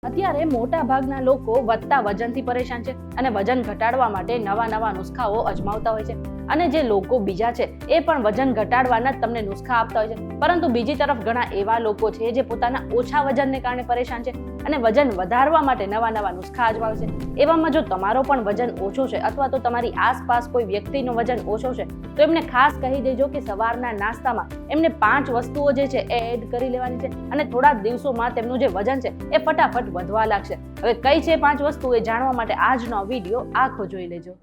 અત્યારે મોટા ભાગના લોકો વધતા વજનથી પરેશાન છે અને વજન ઘટાડવા માટે નવા નુસ્ખાઓ અજમાવતા હોય છે અને જે લોકો બીજા છે એ પણ વજન ઘટાડવાના જ તમને નુસ્ખા આપતા હોય છે, પરંતુ બીજી તરફ ઘણા એવા લોકો છે જે પોતાના ઓછા વજનને કારણે પરેશાન છે અને વજન વધારવા માટે નવા નુસ્ખા અજમાવે છે. એવામાં જો તમારો પણ વજન ઓછું છે અથવા તો તમારી આસપાસ કોઈ વ્યક્તિનું વજન ઓછું છે તો એમને ખાસ કહી દેજો કે સવારના નાસ્તામાં એમને 5 વસ્તુઓ જે છે એ એડ કરી લેવાની છે અને થોડા દિવસોમાં તેમનું જે વજન છે એ ફટાફટ વધવા લાગશે. હવે કઈ છે 5 વસ્તુ એ જાણવા માટે આજનો વિડીયો આખો જોઈ લેજો.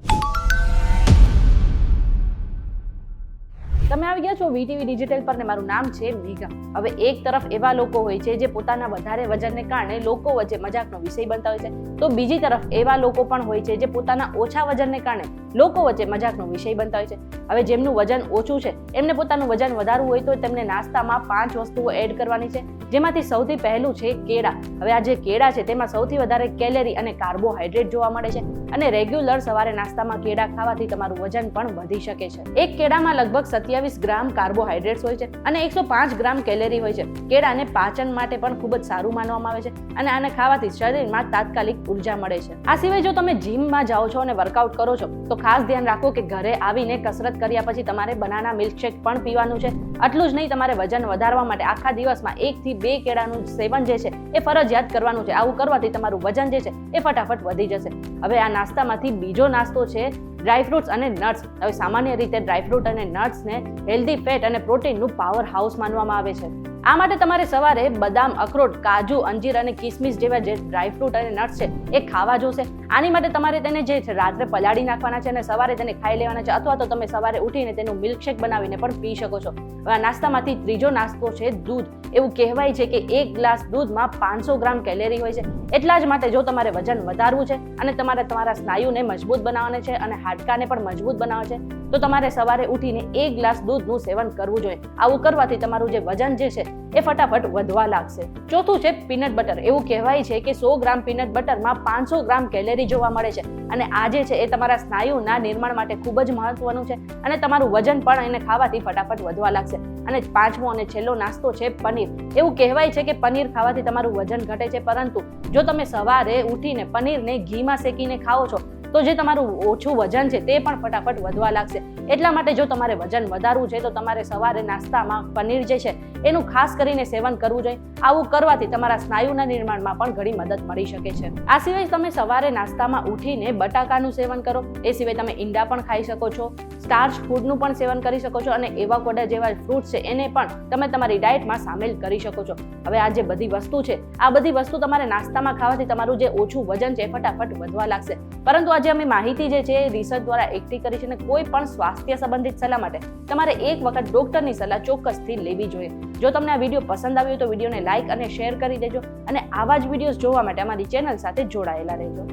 તમે આવી ગયા છો વીટીવી ડિજિટલ પર ને મારું નામ છે મેઘા. હવે એક તરફ એવા લોકો હોય છે જે પોતાના વધારે વજનને કારણે લોકો વચ્ચે મજાકનો વિષય બનતા હોય છે, તો બીજી તરફ એવા લોકો પણ હોય છે જે પોતાના ઓછા વજનને કારણે લોકો વચ્ચે મજાકનો વિષય બનતા હોય છે. હવે જેમનું વજન ઓછું છે એમને પોતાનું વજન વધારવું હોય તો તેમને નાસ્તામાં 5 વસ્તુઓ એડ કરવાની છે, જેમાંથી સૌથી પહેલું છે કેળા. હવે આ જે કેળા છે તેમાં સૌથી વધારે કેલેરી અને કાર્બોહાઈડ્રેટ જોવા મળે છે અને રેગ્યુલર સવારે નાસ્તામાં કેળા ખાવાથી તમારું વજન પણ વધી શકે છે. એક કેળામાં લગભગ 27 ગ્રામ કાર્બોહાઈડ્રેટ્સ હોય છે અને 105 ગ્રામ કેલેરી હોય છે. કેળાને પાચન માટે પણ ખૂબ જ સારું માનવામાં આવે છે અને આને ખાવાથી શરીરમાં તાત્કાલિક ઉર્જા મળે છે. આ સિવાય જો તમે જીમમાં જાઓ છો અને વર્કઆઉટ કરો છો તો ખાસ ધ્યાન રાખો કે ઘરે આવીને કસરત કર્યા પછી તમારે બનાના મિલ્કશેક પણ પીવાનું છે. આટલું જ નહીં, તમારે વજન વધારવા માટે આખા દિવસમાં 1 થી 2 કેળાનું સેવન જે છે એ ફરજિયાત કરવાનું છે. આવું કરવાથી તમારું વજન જે છે એ ફટાફટ વધી જશે. હવે આ નાસ્તામાંથી બીજો નાસ્તો છે ડ્રાયફ્રૂટ્સ અને નટ્સ. હવે સામાન્ય રીતે ડ્રાયફ્રૂટ અને નટ્સને હેલ્ધી ફેટ અને પ્રોટીનનું પાવર હાઉસ માનવામાં આવે છે. આ માટે તમારે સવારે બદામ, અખરોટ, કાજુ, અંજીર અને કિસમિસ જેવા જે ડ્રાયફ્રૂટ અને નટ્સ છે એ ખાવા જોશે. આની માટે તમારે તેને જે છે રાત્રે પલાળી નાખવાના છે અને સવારે તેને ખાઈ લેવાના છે, અથવા તો તમે સવારે ઉઠીને તેનું મિલ્કશેક બનાવીને પણ પી શકો છો. હવે આ નાસ્તામાંથી ત્રીજો નાસ્તો છે દૂધ. એવું કહેવાય છે કે 1 ગ્લાસ દૂધમાં 500 ગ્રામ કેલેરી હોય છે. એટલા જ માટે જો તમારે વજન વધારવું છે અને તમારે તમારા સ્નાયુને મજબૂત બનાવવાના છે અને હાડકાને પણ મજબૂત બનાવવા છે તો તમારે સવારે ઉઠીને 1 ગ્લાસ દૂધનું સેવન કરવું જોઈએ. આવું કરવાથી તમારું જે વજન જે છે એ ફટાફટ વધવા લાગશે. ચોથું છે પીનટ બટર. એવું કહેવાય છે કે 100 ગ્રામ પીનટ બટરમાં 500 ગ્રામ કેલેરી જોવા મળે છે અને આ જે છે એ તમારા સ્નાયુના નિર્માણ માટે ખૂબ જ મહત્વનું છે અને તમારું વજન પણ એને ખાવાથી ફટાફટ વધવા લાગશે. અને પાંચમો અને છેલ્લો નાસ્તો છે પનીર. એવું કહેવાય છે કે પનીર ખાવાથી તમારું વજન ઘટે છે, પરંતુ જો તમે સવારે ઉઠીને પનીરને ઘીમાં શેકીને ખાઓ છો તો જે તમારું ઓછું વજન છે તે પણ ફટાફટ વધવા લાગશે. એટલા માટે જો તમારે વજન વધારવું છે તો તમારે સવારે નાસ્તામાં પનીર જે છે એનું ખાસ કરીને સેવન કરવું જોઈએ. આવું કરવાથી તમારા સ્નાયુના નિર્માણમાં પણ ઘણી મદદ મળી શકે છે. આ સિવાય તમે સવારે નાસ્તામાં ઉઠીને બટાકાનું સેવન કરો. એ સિવાય તમે ઈંડા પણ ખાઈ શકો છો, સ્ટાર્ચ ફૂડનું પણ સેવન કરી શકો છો અને એવોકાડો જેવા ફ્રૂટ્સ છે એને પણ તમે તમારી ડાયટમાં સામેલ કરી શકો છો. હવે આ જે બધી વસ્તુ છે આ બધી વસ્તુ તમારે નાસ્તામાં ખાવાથી તમારું જે ઓછું વજન છે ફટાફટ વધવા લાગશે. પરંતુ આજે અમે માહિતી જે છે રિસર્ચ દ્વારા એકઠી કરી છે અને કોઈ પણ સ્વાસ્થ્ય સંબંધિત સલાહ માટે તમારે એક વખત ડોક્ટરની સલાહ ચોક્કસથી લેવી જોઈએ. જો તમને આ વિડીયો પસંદ આવ્યો તો વિડીયોને લાઇક અને શેર કરી દેજો અને આવા જ વિડીયોઝ જોવા માટે અમારી ચેનલ સાથે જોડાયેલા રહેજો.